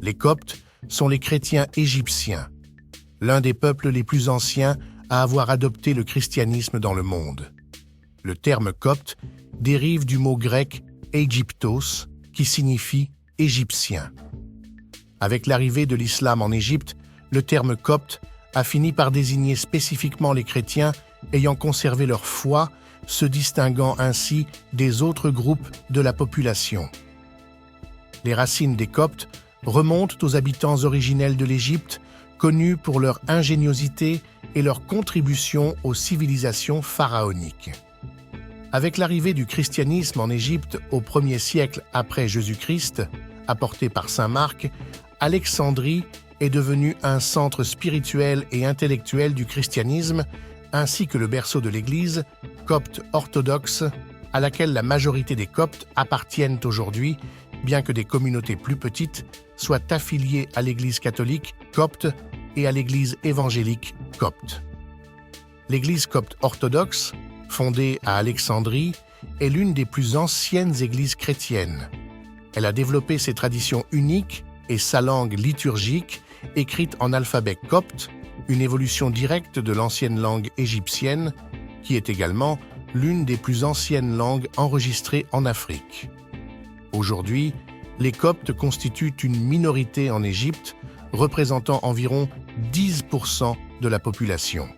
Les Coptes sont les chrétiens égyptiens, l'un des peuples les plus anciens à avoir adopté le christianisme dans le monde. Le terme copte dérive du mot grec « Égyptos » qui signifie « égyptien ». Avec l'arrivée de l'islam en Égypte, le terme copte a fini par désigner spécifiquement les chrétiens ayant conservé leur foi, se distinguant ainsi des autres groupes de la population. Les racines des Coptes remontent aux habitants originels de l'Égypte, connus pour leur ingéniosité et leur contribution aux civilisations pharaoniques. Avec l'arrivée du christianisme en Égypte au 1er siècle après Jésus-Christ, apporté par saint Marc, Alexandrie est devenue un centre spirituel et intellectuel du christianisme, ainsi que le berceau de l'Église copte orthodoxe, à laquelle la majorité des Coptes appartiennent aujourd'hui, bien que des communautés plus petites soient affiliées à l'Église catholique copte et à l'Église évangélique copte. L'Église copte orthodoxe, fondée à Alexandrie, est l'une des plus anciennes églises chrétiennes. Elle a développé ses traditions uniques et sa langue liturgique, écrite en alphabet copte, une évolution directe de l'ancienne langue égyptienne, qui est également l'une des plus anciennes langues enregistrées en Afrique. Aujourd'hui, les Coptes constituent une minorité en Égypte, représentant environ 10% de la population.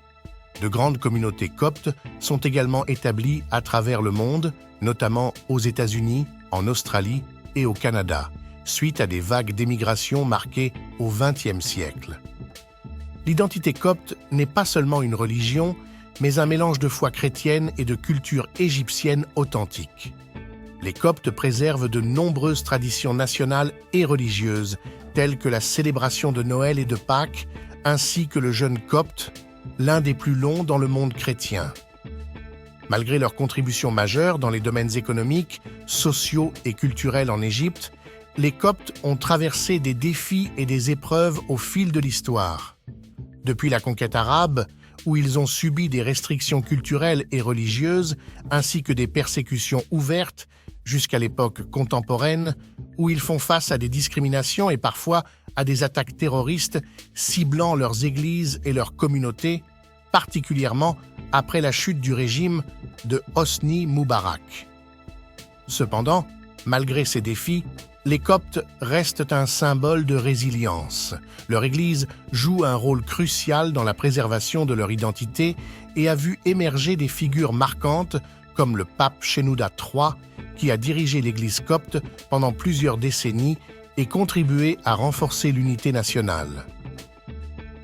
De grandes communautés coptes sont également établies à travers le monde, notamment aux États-Unis, en Australie et au Canada, suite à des vagues d'émigration marquées au XXe siècle. L'identité copte n'est pas seulement une religion, mais un mélange de foi chrétienne et de culture égyptienne authentique. Les Coptes préservent de nombreuses traditions nationales et religieuses, telles que la célébration de Noël et de Pâques, ainsi que le jeûne copte, l'un des plus longs dans le monde chrétien. Malgré leurs contributions majeures dans les domaines économiques, sociaux et culturels en Égypte, les Coptes ont traversé des défis et des épreuves au fil de l'histoire. Depuis la conquête arabe, où ils ont subi des restrictions culturelles et religieuses, ainsi que des persécutions ouvertes, jusqu'à l'époque contemporaine, où ils font face à des discriminations et parfois à des attaques terroristes ciblant leurs églises et leurs communautés, particulièrement après la chute du régime de Hosni Moubarak. Cependant, malgré ces défis, les Coptes restent un symbole de résilience. Leur Église joue un rôle crucial dans la préservation de leur identité et a vu émerger des figures marquantes comme le pape Shenouda III, qui a dirigé l'Église copte pendant plusieurs décennies et contribué à renforcer l'unité nationale.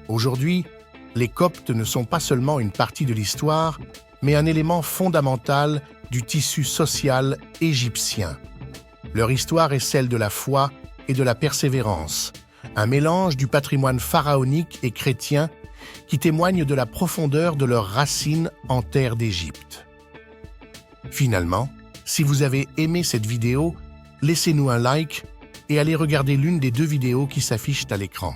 Aujourd'hui, les Coptes ne sont pas seulement une partie de l'histoire, mais un élément fondamental du tissu social égyptien. Leur histoire est celle de la foi et de la persévérance, un mélange du patrimoine pharaonique et chrétien qui témoigne de la profondeur de leurs racines en terre d'Égypte. Finalement, si vous avez aimé cette vidéo, laissez-nous un like et allez regarder l'une des 2 vidéos qui s'affichent à l'écran.